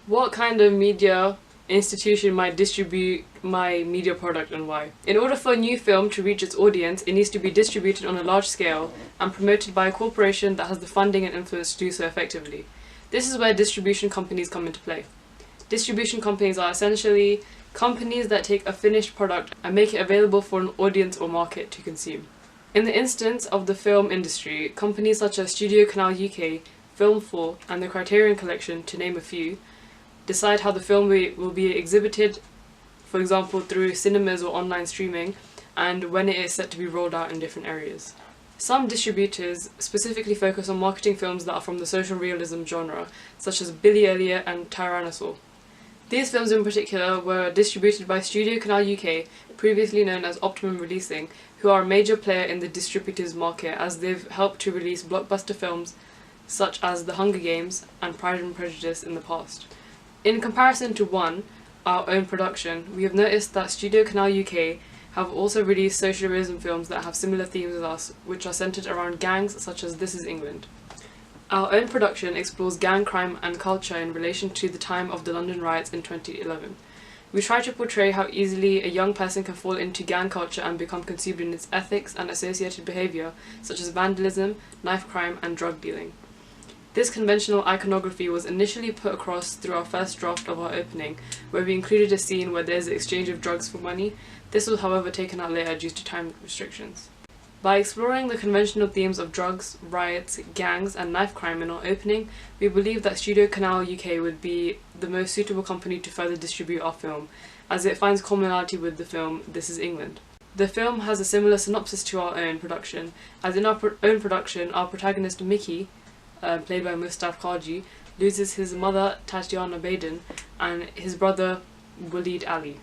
What kind of media institution might distribute my media product and why? In order for a new film to reach its audience, it needs to be distributed on a large scale and promoted by a corporation that has the funding and influence to do so effectively. This is where distribution companies come into play. Distribution companies are essentially companies that take a finished product and make it available for an audience or market to consume. In the instance of the film industry, companies such as Studio Canal UK, Film 4 and the Criterion Collection, to name a few, decide how the film will be exhibited, for example through cinemas or online streaming, and when it is set to be rolled out in different areas. Some distributors specifically focus on marketing films that are from the social realism genre, such as Billy Elliot and Tyrannosaur. These films in particular were distributed by Studio Canal UK, previously known as Optimum Releasing, who are a major player in the distributors market as they've helped to release blockbuster films such as The Hunger Games and Pride and Prejudice in the past. In comparison to One, our own production, we have noticed that Studio Canal UK have also released social realism films that have similar themes as us, which are centred around gangs such as This Is England. Our own production explores gang crime and culture in relation to the time of the London riots in 2011. We try to portray how easily a young person can fall into gang culture and become consumed in its ethics and associated behaviour, such as vandalism, knife crime and drug dealing. This conventional iconography was initially put across through our first draft of our opening, where we included a scene where there is an exchange of drugs for money. This was however taken out later due to time restrictions. By exploring the conventional themes of drugs, riots, gangs and knife crime in our opening, we believe that Studio Canal UK would be the most suitable company to further distribute our film, as it finds commonality with the film This Is England. The film has a similar synopsis to our own production, as in our own production our protagonist Mickey, played by Mustaf Kaji, loses his mother Tatiana Baden and his brother Waleed Ali,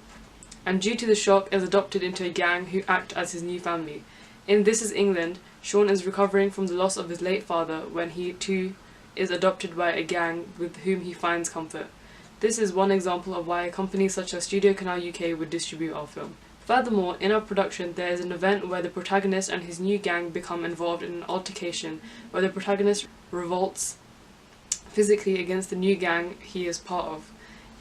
and due to the shock is adopted into a gang who act as his new family. In This Is England, Sean is recovering from the loss of his late father when he too is adopted by a gang with whom he finds comfort. This is one example of why a company such as Studio Canal UK would distribute our film. Furthermore, in our production there is an event where the protagonist and his new gang become involved in an altercation where the protagonist revolts physically against the new gang he is part of.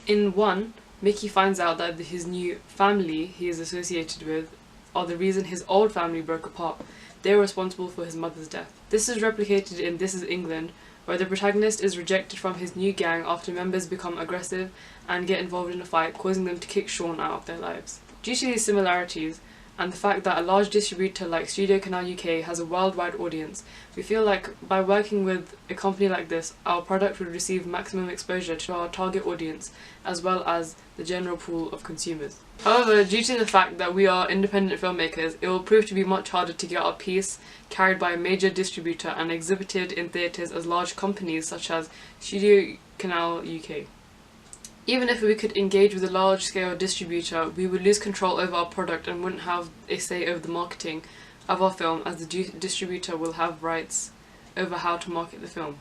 In One, Mickey finds out that his new family he is associated with are the reason his old family broke apart. They are responsible for his mother's death. This is replicated in This Is England, where the protagonist is rejected from his new gang after members become aggressive and get involved in a fight, causing them to kick Sean out of their lives. Due to these similarities, and the fact that a large distributor like Studio Canal UK has a worldwide audience, we feel like by working with a company like this, our product would receive maximum exposure to our target audience as well as the general pool of consumers. However, due to the fact that we are independent filmmakers, it will prove to be much harder to get our piece carried by a major distributor and exhibited in theatres as large companies such as Studio Canal UK. Even if we could engage with a large-scale distributor, we would lose control over our product and wouldn't have a say over the marketing of our film, as the distributor will have rights over how to market the film.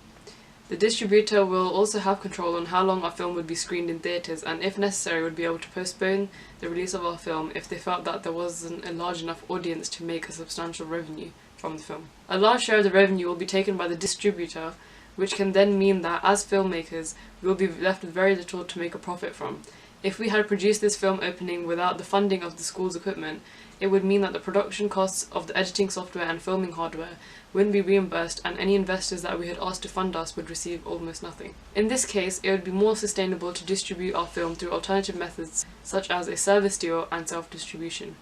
The distributor will also have control on how long our film would be screened in theatres, and if necessary would be able to postpone the release of our film if they felt that there wasn't a large enough audience to make a substantial revenue from the film. A large share of the revenue will be taken by the distributor, which can then mean that, as filmmakers, we will be left with very little to make a profit from. If we had produced this film opening without the funding of the school's equipment, it would mean that the production costs of the editing software and filming hardware wouldn't be reimbursed, and any investors that we had asked to fund us would receive almost nothing. In this case, it would be more sustainable to distribute our film through alternative methods such as a service deal and self-distribution.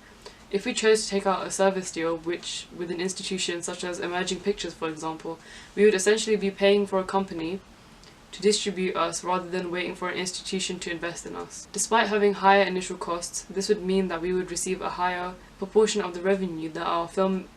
If we chose to take out a service deal, which with an institution such as Emerging Pictures for example, we would essentially be paying for a company to distribute us rather than waiting for an institution to invest in us. Despite having higher initial costs, this would mean that we would receive a higher proportion of the revenue that our film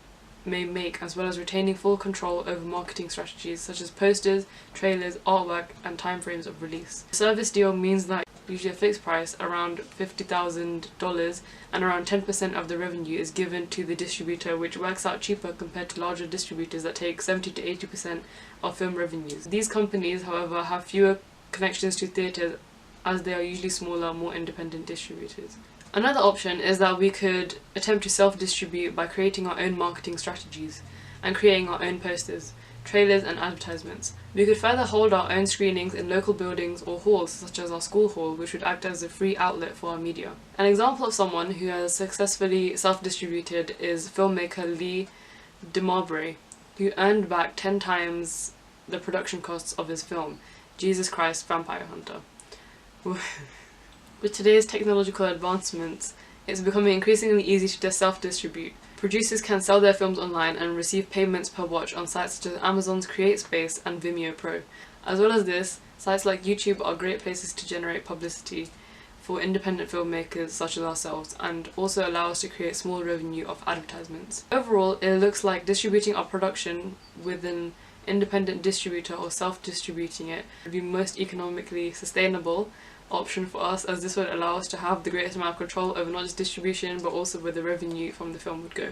may make, as well as retaining full control over marketing strategies such as posters, trailers, artwork and timeframes of release. A service deal means that usually a fixed price, around $50,000, and around 10% of the revenue is given to the distributor, which works out cheaper compared to larger distributors that take 70 to 80% of film revenues. These companies, however, have fewer connections to theatres as they are usually smaller, more independent distributors. Another option is that we could attempt to self-distribute by creating our own marketing strategies and creating our own posters. trailers and advertisements. We could further hold our own screenings in local buildings or halls such as our school hall, which would act as a free outlet for our media. An example of someone who has successfully self-distributed is filmmaker Lee DeMarbre, who earned back 10 times the production costs of his film, Jesus Christ Vampire Hunter. With today's technological advancements, it's becoming increasingly easy to self-distribute. Producers can sell their films online and receive payments per watch on sites such as Amazon's CreateSpace and Vimeo Pro. As well as this, sites like YouTube are great places to generate publicity for independent filmmakers such as ourselves, and also allow us to create small revenue of advertisements. Overall, it looks like distributing our production with an independent distributor or self-distributing it would be most economically sustainable option for us, as this would allow us to have the greatest amount of control over not just distribution but also where the revenue from the film would go.